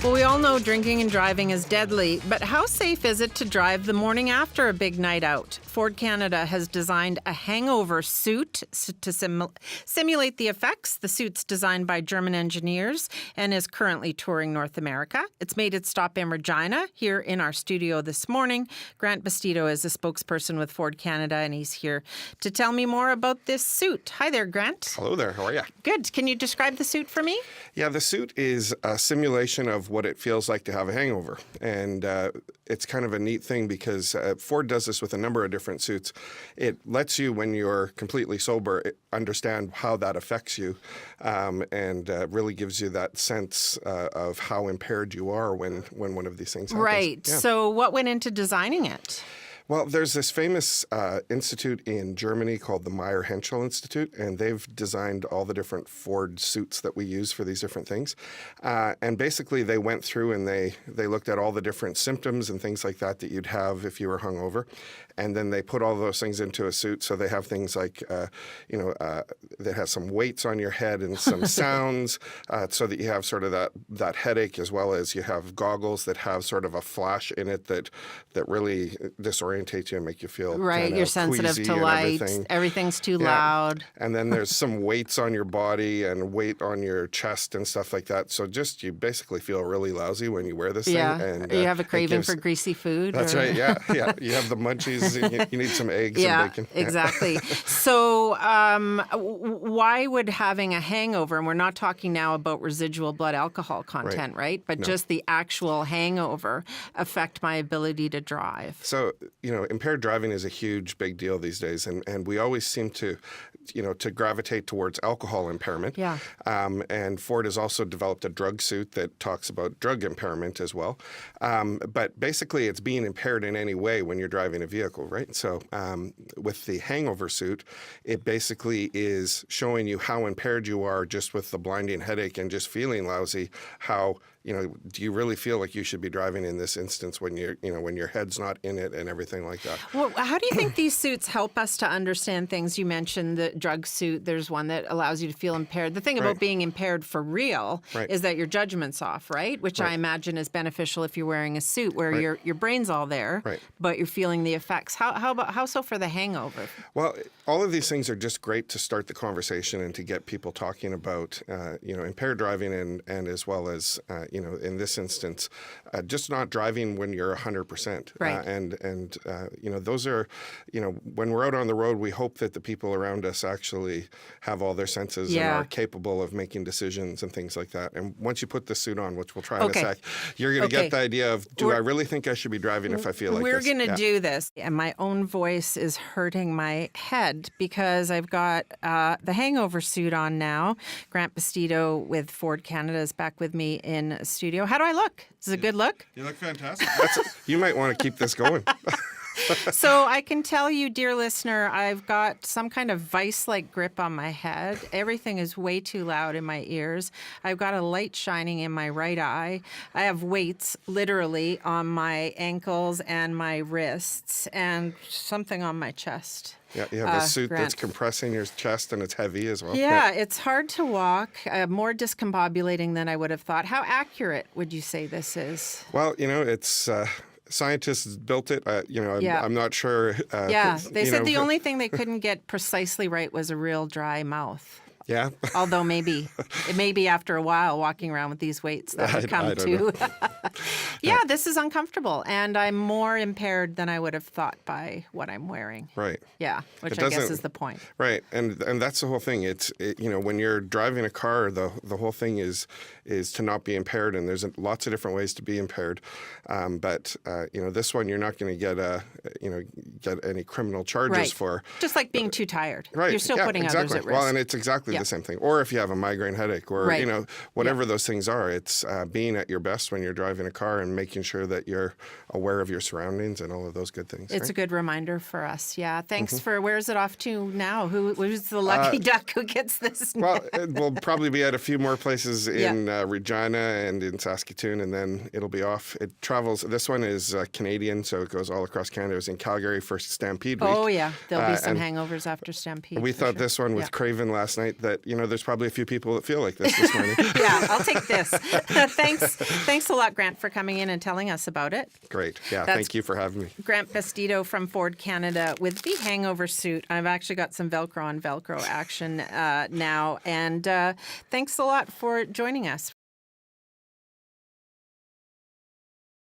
Well, we all know drinking and driving is deadly, but how safe is it to drive the morning after a big night out? Ford Canada has designed a hangover suit to simulate the effects. The suit's designed by German engineers and is currently touring North America. It's made its stop in Regina, here in our studio this morning. Grant Bastedo is a spokesperson with Ford Canada, and he's here to tell me more about this suit. Hi there, Grant. Hello there. How are you? Good. Can you describe the suit for me? Yeah, the suit is a simulation of what it feels like to have a hangover. And it's kind of a neat thing because Ford does this with a number of different suits. It lets you, when you're completely sober, understand how that affects you and really gives you that sense of how impaired you are when one of these things happens. Right. Yeah. So what went into designing it? Well, there's this famous institute in Germany called the Meyer-Henschel Institute, and they've designed all the different Ford suits that we use for these different things. And basically, they went through and they looked at all the different symptoms and things like that you'd have if you were hungover. And then they put all those things into a suit. So they have things like, that has some weights on your head and some sounds so that you have sort of that headache, as well as you have goggles that have sort of a flash in it that really disorientate you and make you feel right. You're sensitive to light. Everything's too loud. And then there's some weights on your body and weight on your chest and stuff like that. So just you basically feel really lousy when you wear this thing. And you have a craving for greasy food. That's right. Yeah. You have the munchies. You need some eggs and bacon. Exactly. So why would having a hangover, and we're not talking now about residual blood alcohol content, right? But just the actual hangover affect my ability to drive? So, impaired driving is a huge, big deal these days. And we always seem to gravitate towards alcohol impairment. Yeah. And Ford has also developed a drug suit that talks about drug impairment as well. But basically, it's being impaired in any way when you're driving a vehicle, right? So with the hangover suit, it basically is showing you how impaired you are just with the blinding headache and just feeling lousy. How do you really feel like you should be driving in this instance when when your head's not in it and everything like that? Well, how do you think these suits help us to understand things? You mentioned the drug suit. There's one that allows you to feel impaired. The thing about being impaired for real is that your judgment's off, right? Which I imagine is beneficial if you're wearing a suit where your brain's all there, but you're feeling the effects. How so for the hangover? Well, all of these things are just great to start the conversation and to get people talking about impaired driving and as well as in this instance, just not driving when you're 100%. Right. And those are, when we're out on the road, we hope that the people around us actually have all their senses and are capable of making decisions and things like that. And once you put the suit on, which we'll try in a sec, you're going to get the idea of, I really think I should be driving if I feel like this? We're going to do this. And my own voice is hurting my head because I've got the hangover suit on now. Grant Bastedo with Ford Canada is back with me in studio. How do I look? Is it a good look? You look fantastic. You might want to keep this going. So I can tell you, dear listener, I've got some kind of vice-like grip on my head. Everything is way too loud in my ears. I've got a light shining in my right eye. I have weights literally on my ankles and my wrists and something on my chest. Yeah, you have a suit that's compressing your chest and it's heavy as well. Yeah, it's hard to walk, more discombobulating than I would have thought. How accurate would you say this is? Well, it's... scientists built it. I'm not sure. They said the only thing they couldn't get precisely right was a real dry mouth. Yeah. Although it may be after a while walking around with these weights that would come to. This is uncomfortable. And I'm more impaired than I would have thought by what I'm wearing. Right. Yeah, which I guess is the point. Right. And that's the whole thing. When you're driving a car, the whole thing is to not be impaired. And there's lots of different ways to be impaired. But this one, you're not going to get any criminal charges for. Just like being too tired. Right. You're still putting others at risk. Well, and it's exactly the same thing. Or if you have a migraine headache or, whatever those things are, it's being at your best when you're driving a car and making sure that you're aware of your surroundings and all of those good things. It's a good reminder for us. Yeah. Thanks for, where's it off to now? Who's the lucky duck who gets this? Well, we'll probably be at a few more places in Regina and in Saskatchewan, and then it'll be off. It travels. This one is Canadian, so it goes all across Canada. It was in Calgary for Stampede Week. Oh, yeah. There'll be some hangovers after Stampede. We thought this one with Craven last night, that, there's probably a few people that feel like this morning. Yeah, I'll take this. Thanks a lot, Grant, for coming in and telling us about it. Great. Yeah, That's thank you for having me. Grant Bastedo from Ford Canada with the Hangover Suit. I've actually got some Velcro on Velcro action now. And thanks a lot for joining us.